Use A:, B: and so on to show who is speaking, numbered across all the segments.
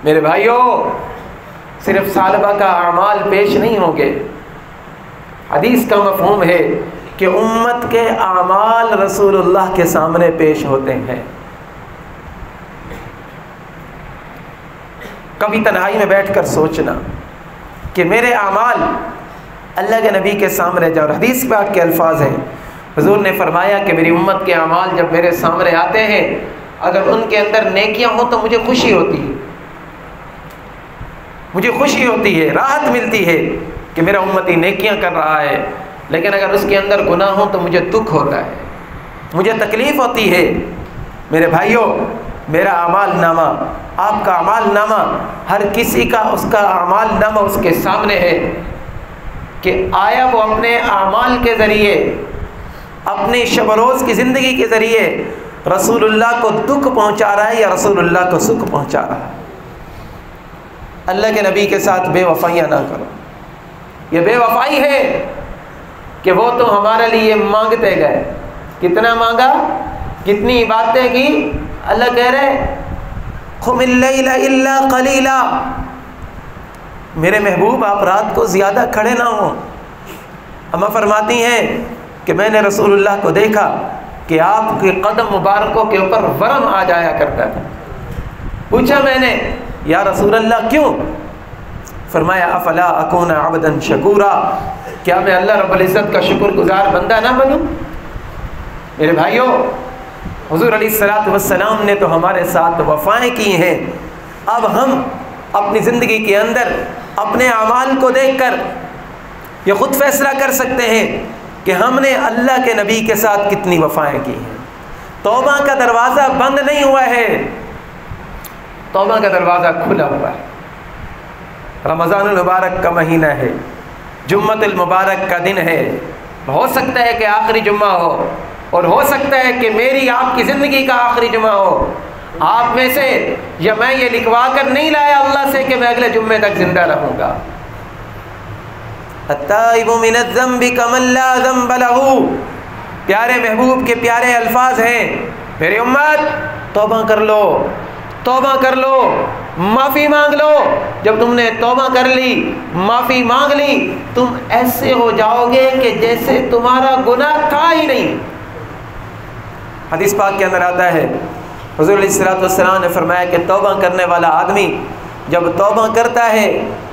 A: میرے بھائیوں، صرف سالبہ کا اعمال پیش نہیں ہوں گے، حدیث کا مفہوم ہے کہ امت کے اعمال رسول اللہ کے سامنے پیش ہوتے ہیں۔ کبھی تنہائی میں بیٹھ کر سوچنا کہ میرے اعمال اللہ کے نبی کے سامنے جاؤ۔ حدیث پاک کے الفاظ ہیں، حضور نے فرمایا کہ میری امت کے اعمال جب میرے سامنے آتے ہیں، اگر ان کے اندر نیکیاں ہوں تو مجھے خوشی ہوتی ہے، مجھے خوشی ہوتی ہے، راحت ملتی ہے کہ میرا امتی نیکیاں کر رہا ہے۔ لیکن اگر اس کے اندر گناہ ہوں تو مجھے دکھ ہوتا ہے، مجھے تکلیف ہوتی ہے۔ میرے بھائیوں، میرا اعمال نامہ، آپ کا اعمال نامہ، ہر کسی کا اس کا اعمال نامہ اس کے سامنے ہے کہ آیا وہ اپنے اعمال کے ذریعے، اپنی شب و روز کی زندگی کے ذریعے رسول اللہ کو دکھ پہنچا رہا ہے یا رسول اللہ کو سکھ پہنچا رہا ہے۔ اللہ کے نبی کے ساتھ بے وفائیاں نہ کرو۔ یہ بے وفائی ہے کہ وہ تو ہمارے لیے مانگتے گئے، کتنا مانگا، کتنی باتیں کی۔ اللہ کہہ رہے قم اللیل الا قلیلا، میرے محبوب آپ رات کو زیادہ کھڑے نہ ہوں۔ اماں فرماتی ہیں کہ میں نے رسول اللہ کو دیکھا کہ آپ کے قدم مبارکوں کے اوپر ورم آ جایا کرتا تھا۔ پوچھا میں نے یا رسول اللہ کیوں؟ فرمایا افلا اکون عبدا شکورا، کیا میں اللہ رب العزت کا شکر گزار بندہ نہ بنوں؟ میرے بھائیوں، حضور علیہ الصلوۃ والسلام نے تو ہمارے ساتھ وفائیں کی ہیں۔ اب ہم اپنی زندگی کے اندر اپنے اعمال کو دیکھ کر یہ خود فیصلہ کر سکتے ہیں کہ ہم نے اللہ کے نبی کے ساتھ کتنی وفائیں کی ہیں۔ توبہ کا دروازہ بند نہیں ہوا ہے، توبہ کا دروازہ کھلا ہوا ہے۔ رمضان المبارک کا مہینہ ہے، جمعۃ المبارک کا دن ہے، ہو سکتا ہے کہ آخری جمعہ ہو، اور ہو سکتا ہے کہ میری آپ کی زندگی کا آخری جمعہ ہو۔ آپ میں سے یا میں یہ لکھوا کر نہیں لایا اللہ سے کہ میں اگلے جمعے تک زندہ رہوں گا۔ التائب من الذنب کمن لا ذنب له، پیارے محبوب کے پیارے الفاظ ہیں، میری امت توبہ کر لو، توبہ کر لو، معافی مانگ لو۔ جب تم نے توبہ کر لی، معافی مانگ لی، تم ایسے ہو جاؤ گے کہ جیسے تمہارا گناہ تھا ہی نہیں۔ حدیث پاک کے اندر آتا ہے، حضور علیہ الصلوۃ والسلام نے فرمایا کہ توبہ کرنے والا آدمی جب توبہ کرتا ہے،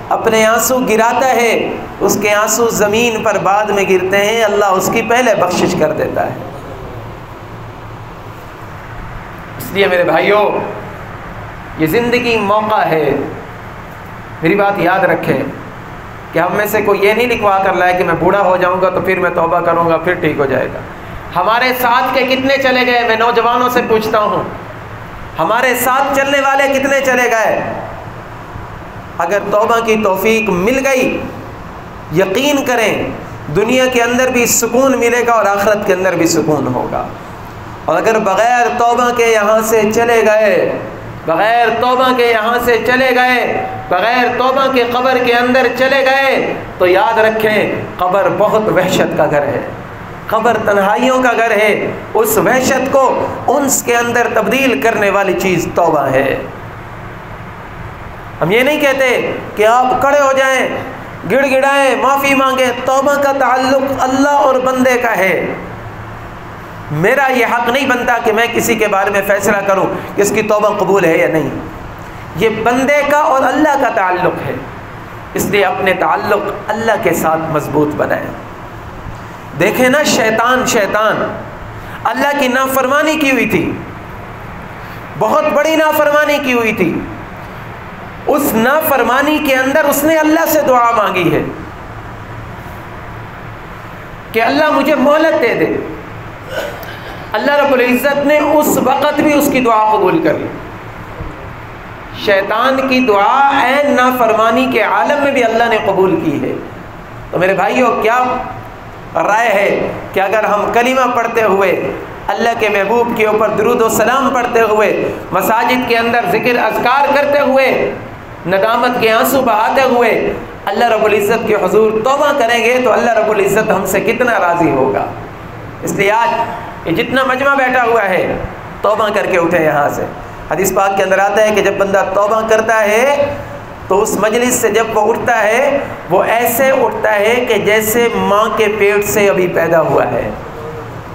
A: اپنے آنسو گراتا ہے، اس کے آنسو زمین پر بعد میں گرتے ہیں، اللہ اس کی پہلے بخشش کر دیتا ہے۔ اس لیے میرے بھائیوں، یہ زندگی موقع ہے۔ میری بات یاد رکھیں کہ ہم میں سے کوئی یہ نہیں لکھوا کر لائے کہ میں بوڑھا ہو جاؤں گا تو پھر میں توبہ کروں گا پھر ٹھیک ہو جائے گا۔ ہمارے ساتھ کے کتنے چلے گئے؟ میں نوجوانوں سے پوچھتا ہوں، ہمارے ساتھ چلنے والے کتنے چلے گئے؟ اگر توبہ کی توفیق مل گئی، یقین کریں دنیا کے اندر بھی سکون ملے گا اور آخرت کے اندر بھی سکون ہوگا۔ اور اگر بغیر توبہ کے یہاں سے چلے گئے، بغیر توبہ کے یہاں سے چلے گئے، بغیر توبہ کے قبر کے اندر چلے گئے، تو یاد رکھیں قبر بہت وحشت کا گھر ہے، قبر تنہائیوں کا گھر ہے۔ اس وحشت کو انس کے اندر تبدیل کرنے والی چیز توبہ ہے۔ ہم یہ نہیں کہتے کہ آپ کھڑے ہو جائیں، گڑ گڑائیں، معافی مانگیں۔ توبہ کا تعلق اللہ اور بندے کا ہے۔ میرا یہ حق نہیں بنتا کہ میں کسی کے بارے میں فیصلہ کروں کہ اس کی توبہ قبول ہے یا نہیں۔ یہ بندے کا اور اللہ کا تعلق ہے، اس لیے اپنے تعلق اللہ کے ساتھ مضبوط بنائیں۔ دیکھیں نا، شیطان اللہ کی نافرمانی کی ہوئی تھی، بہت بڑی نافرمانی کی ہوئی تھی۔ اس نافرمانی کے اندر اس نے اللہ سے دعا مانگی ہے کہ اللہ مجھے مہلت دے دے۔ اللہ رب العزت نے اس وقت بھی اس کی دعا قبول کر لی۔ شیطان کی دعا عین نافرمانی کے عالم میں بھی اللہ نے قبول کی ہے۔ تو میرے بھائیوں، کیا رائے ہے کہ اگر ہم کلمہ پڑھتے ہوئے، اللہ کے محبوب کے اوپر درود و سلام پڑھتے ہوئے، مساجد کے اندر ذکر اذکار کرتے ہوئے، ندامت کے آنسو بہاتے ہوئے اللہ رب العزت کے حضور توبہ کریں گے تو اللہ رب العزت ہم سے کتنا راضی ہوگا۔ اس لیے آج یہ جتنا مجمع بیٹھا ہوا ہے، توبہ کر کے اٹھے یہاں سے، حدیث پاک کے اندر آتا ہے کہ جب بندہ توبہ کرتا ہے تو اس مجلس سے جب وہ اٹھتا ہے وہ ایسے اٹھتا ہے کہ جیسے ماں کے پیٹ سے ابھی پیدا ہوا ہے.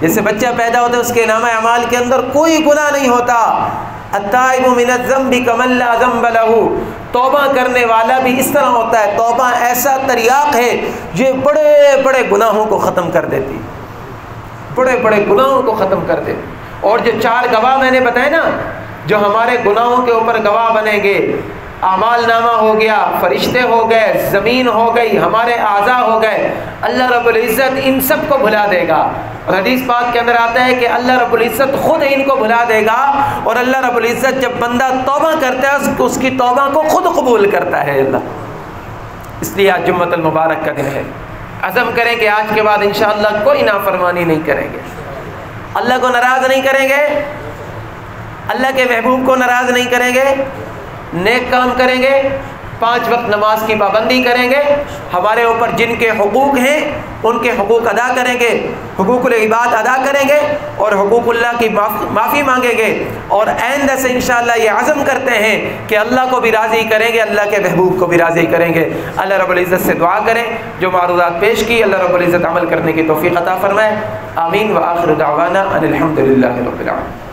A: جیسے بچہ پیدا ہوتا ہے اس کے نامہ اعمال کے اندر کوئی گناہ نہیں ہوتا. التائب من الذنب کمن لا ذنب له. توبہ کرنے والا بھی اس طرح ہوتا ہے. توبہ ایسا تریاق ہے یہ بڑے بڑے گناہوں کو ختم کر دیتی, بڑے بڑے گناہوں کو ختم کر دیتی. اور جو 4 گواہ میں نے بتائے نا, جو ہمارے گناہوں کے اوپر گواہ بنیں گے, اعمال نامہ ہو گیا, فرشتے ہو گئے, زمین ہو گئی, ہمارے اعضاء ہو گئے, اللہ رب العزت ان سب کو بھلا دے گا. اور حدیث پاک کے اندر آتا ہے کہ اللہ رب العزت خود ان کو بھلا دے گا, اور اللہ رب العزت جب بندہ توبہ کرتا ہے اس کی توبہ کو خود قبول کرتا ہے اللہ. اس لیے آج جمعۃ المبارک کا دن ہے. عزم کریں کہ آج کے بعد انشاءاللہ کوئی نافرمانی نہیں کریں گے, اللہ کو ناراض نہیں کریں گے, اللہ کے محبوب کو ناراض نہیں کریں گے, نیک کام کریں گے, 5 وقت نماز کی پابندی کریں گے, ہمارے اوپر جن کے حقوق ہیں ان کے حقوق ادا کریں گے, حقوق العباد ادا کریں گے, اور حقوق اللہ کی معافی مانگیں گے, اور آئندہ سے انشاءاللہ یہ عزم کرتے ہیں کہ اللہ کو بھی راضی کریں گے, اللہ کے محبوب کو بھی راضی کریں گے. اللہ رب العزت سے دعا کریں جو معروضات پیش کی اللہ رب العزت عمل کرنے کی توفیق عطا فرمائے. آمین. وآخر دعوانا ان الحمد للہ رب العالمین.